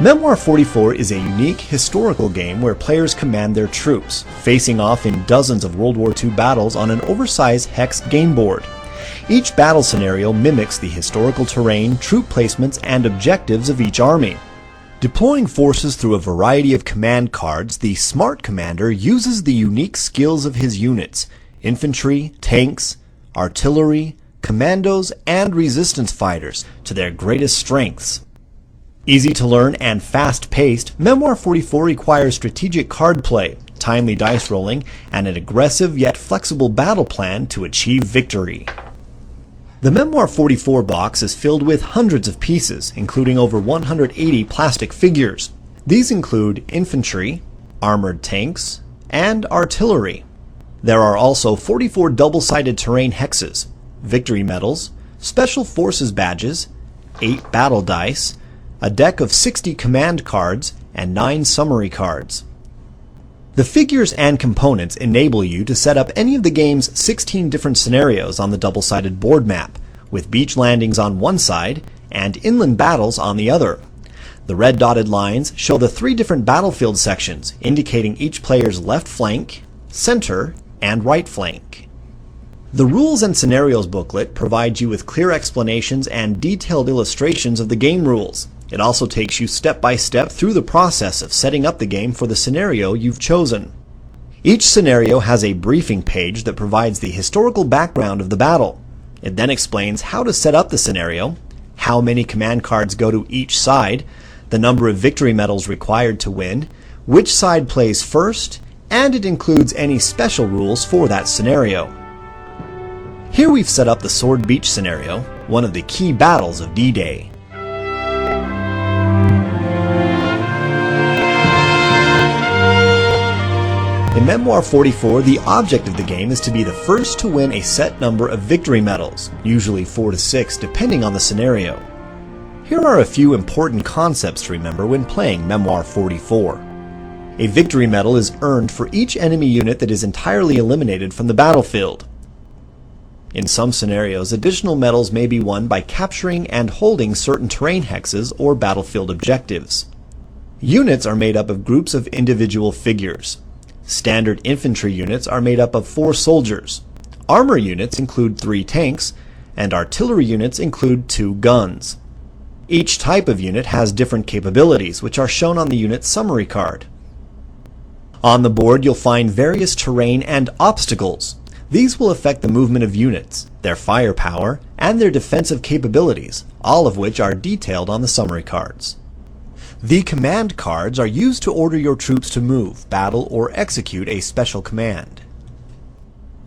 Memmoir'44 is a unique historical game where players command their troops, facing off in dozens of World War II battles on an oversized hex game board. Each battle scenario mimics the historical terrain, troop placements, and objectives of each army. Deploying forces through a variety of command cards, the Smart Commander uses the unique skills of his units: infantry, tanks, artillery, commandos, and resistance fighters to their greatest strengths. Easy to learn and fast-paced, Memmoir'44 requires strategic card play, timely dice rolling, and an aggressive yet flexible battle plan to achieve victory. The Memmoir'44 box is filled with hundreds of pieces, including over 180 plastic figures. These include infantry, armored tanks, and artillery. There are also 44 double-sided terrain hexes, victory medals, special forces badges, 8 battle dice, a deck of 60 command cards, and 9 summary cards. The figures and components enable you to set up any of the game's 16 different scenarios on the double-sided board map, with beach landings on one side and inland battles on the other. The red dotted lines show the 3 different battlefield sections, indicating each player's left flank, center, and right flank. The Rules and Scenarios booklet provides you with clear explanations and detailed illustrations of the game rules. It also takes you step by step through the process of setting up the game for the scenario you've chosen. Each scenario has a briefing page that provides the historical background of the battle. It then explains how to set up the scenario, how many command cards go to each side, the number of victory medals required to win, which side plays first, and it includes any special rules for that scenario. Here we've set up the Sword Beach scenario, one of the key battles of D-Day. In Memmoir'44, the object of the game is to be the first to win a set number of victory medals, usually 4 to 6 depending on the scenario. Here are a few important concepts to remember when playing Memmoir'44. A victory medal is earned for each enemy unit that is entirely eliminated from the battlefield. In some scenarios, additional medals may be won by capturing and holding certain terrain hexes or battlefield objectives. Units are made up of groups of individual figures. Standard infantry units are made up of 4 soldiers. Armor units include 3 tanks, and artillery units include 2 guns. Each type of unit has different capabilities, which are shown on the unit summary card. On the board, you'll find various terrain and obstacles. These will affect the movement of units, their firepower, and their defensive capabilities, all of which are detailed on the summary cards. The command cards are used to order your troops to move, battle, or execute a special command.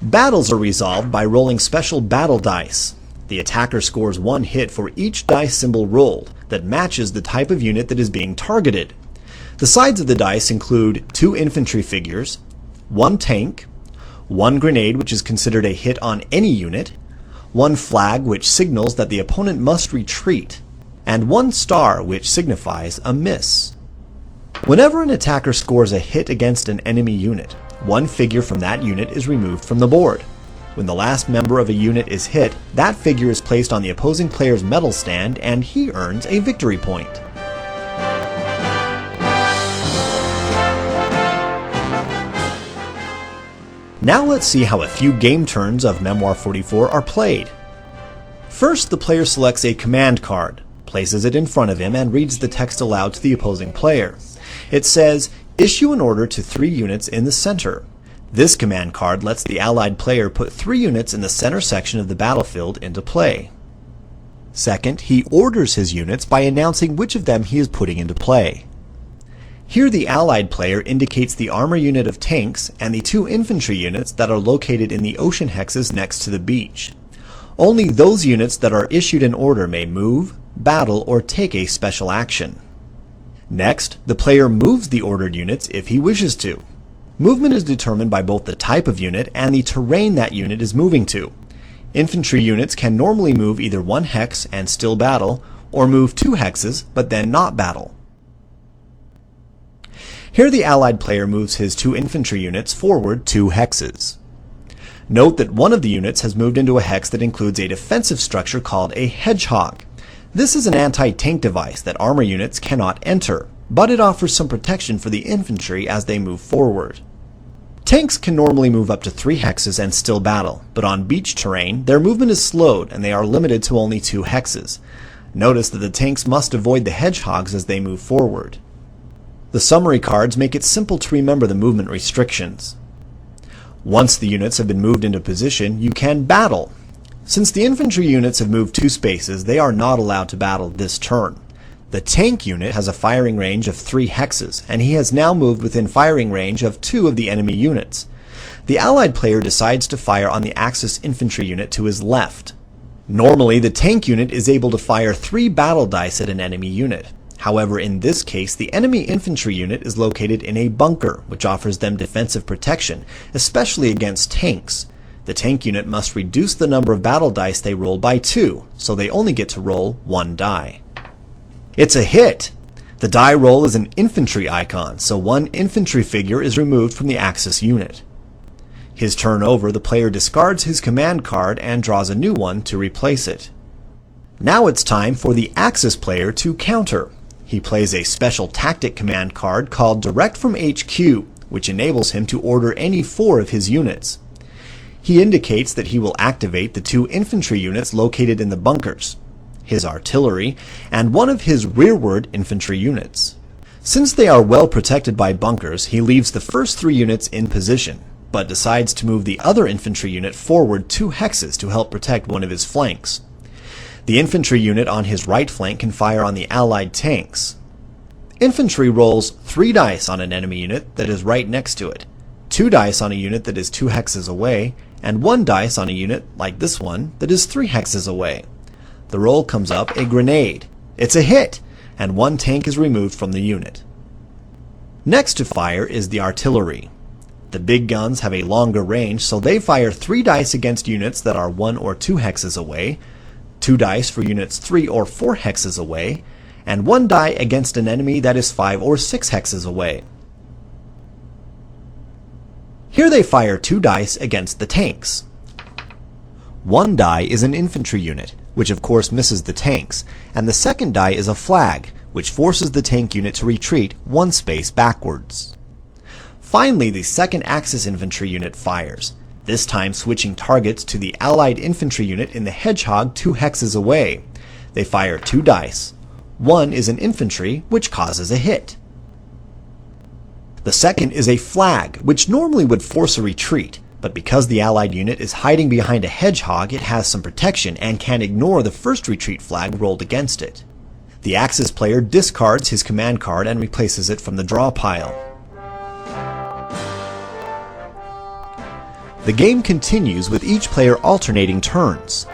Battles are resolved by rolling special battle dice. The attacker scores 1 hit for each dice symbol rolled that matches the type of unit that is being targeted. The sides of the dice include 2 infantry figures, 1 tank, 1 grenade, which is considered a hit on any unit, 1 flag, which signals that the opponent must retreat, and 1 star, which signifies a miss. Whenever an attacker scores a hit against an enemy unit, 1 figure from that unit is removed from the board. When the last member of a unit is hit, that figure is placed on the opposing player's medal stand and he earns a victory point. Now let's see how a few game turns of Memmoir'44 are played. First, the player selects a command card, places it in front of him, and reads the text aloud to the opposing player. It says, "Issue an order to 3 units in the center." This command card lets the allied player put 3 units in the center section of the battlefield into play. Second, he orders his units by announcing which of them he is putting into play. Here the allied player indicates the armor unit of tanks and the 2 infantry units that are located in the ocean hexes next to the beach. Only those units that are issued an order may move, battle, or take a special action. Next, the player moves the ordered units if he wishes to. Movement is determined by both the type of unit and the terrain that unit is moving to. Infantry units can normally move either 1 hex and still battle, or move 2 hexes but then not battle. Here the allied player moves his 2 infantry units forward 2 hexes. Note that one of the units has moved into a hex that includes a defensive structure called a hedgehog. This is an anti-tank device that armor units cannot enter, but it offers some protection for the infantry as they move forward. Tanks can normally move up to 3 hexes and still battle, but on beach terrain, their movement is slowed and they are limited to only 2 hexes. Notice that the tanks must avoid the hedgehogs as they move forward. The summary cards make it simple to remember the movement restrictions. Once the units have been moved into position, you can battle. Since the infantry units have moved 2 spaces, they are not allowed to battle this turn. The tank unit has a firing range of 3 hexes, and he has now moved within firing range of 2 of the enemy units. The allied player decides to fire on the Axis infantry unit to his left. Normally, the tank unit is able to fire 3 battle dice at an enemy unit. However, in this case, the enemy infantry unit is located in a bunker, which offers them defensive protection, especially against tanks. The tank unit must reduce the number of battle dice they roll by 2, so they only get to roll 1 die. It's a hit! The die roll is an infantry icon, so 1 infantry figure is removed from the Axis unit. His turn over, the player discards his command card and draws a new one to replace it. Now it's time for the Axis player to counter. He plays a special tactic command card called Direct from HQ, which enables him to order any 4 of his units. He indicates that he will activate the 2 infantry units located in the bunkers, his artillery, and 1 of his rearward infantry units. Since they are well protected by bunkers, he leaves the first 3 units in position, but decides to move the other infantry unit forward 2 hexes to help protect 1 of his flanks. The infantry unit on his right flank can fire on the allied tanks. Infantry rolls 3 dice on an enemy unit that is right next to it, 2 dice on a unit that is 2 hexes away, and 1 dice on a unit, like this one, that is 3 hexes away. The roll comes up a grenade. It's a hit, and 1 tank is removed from the unit. Next to fire is the artillery. The big guns have a longer range, so they fire 3 dice against units that are 1 or 2 hexes away, 2 dice for units 3 or 4 hexes away, and 1 die against an enemy that is 5 or 6 hexes away. Here they fire 2 dice against the tanks. 1 die is an infantry unit, which of course misses the tanks, and the second die is a flag, which forces the tank unit to retreat 1 space backwards. Finally, the second Axis infantry unit fires, this time switching targets to the allied infantry unit in the hedgehog 2 hexes away. They fire 2 dice. 1 is an infantry, which causes a hit. The second is a flag, which normally would force a retreat, but because the allied unit is hiding behind a hedgehog, it has some protection and can ignore the first retreat flag rolled against it. The Axis player discards his command card and replaces it from the draw pile. The game continues with each player alternating turns.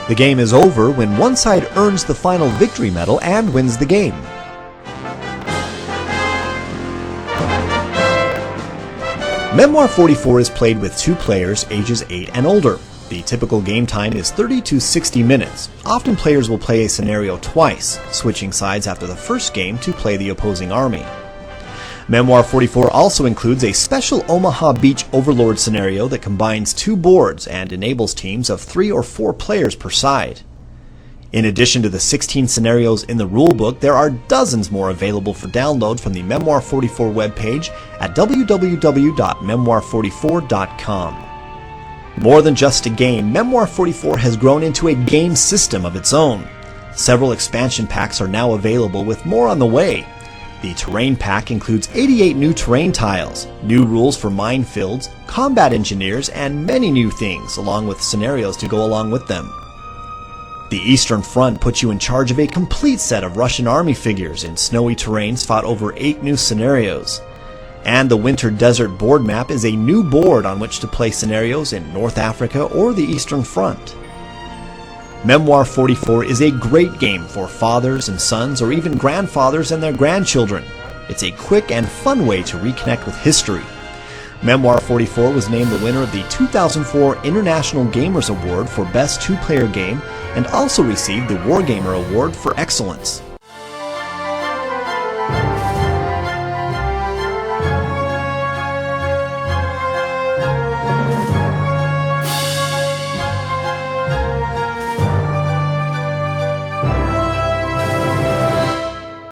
The game is over when one side earns the final victory medal and wins the game. Memmoir'44 is played with 2 players ages 8 and older. The typical game time is 30 to 60 minutes. Often players will play a scenario twice, switching sides after the first game to play the opposing army. Memmoir'44 also includes a special Omaha Beach Overlord scenario that combines 2 boards and enables teams of 3 or 4 players per side. In addition to the 16 scenarios in the rulebook, there are dozens more available for download from the Memmoir'44 webpage at www.memmoir44.com. More than just a game, Memmoir'44 has grown into a game system of its own. Several expansion packs are now available, with more on the way. The Terrain Pack includes 88 new terrain tiles, new rules for minefields, combat engineers, and many new things, along with scenarios to go along with them. The Eastern Front puts you in charge of a complete set of Russian army figures in snowy terrains fought over 8 new scenarios. And the Winter Desert board map is a new board on which to play scenarios in North Africa or the Eastern Front. Memmoir'44 is a great game for fathers and sons, or even grandfathers and their grandchildren. It's a quick and fun way to reconnect with history. Memmoir'44 was named the winner of the 2004 International Gamers Award for Best 2-Player Game and also received the Wargamer Award for Excellence.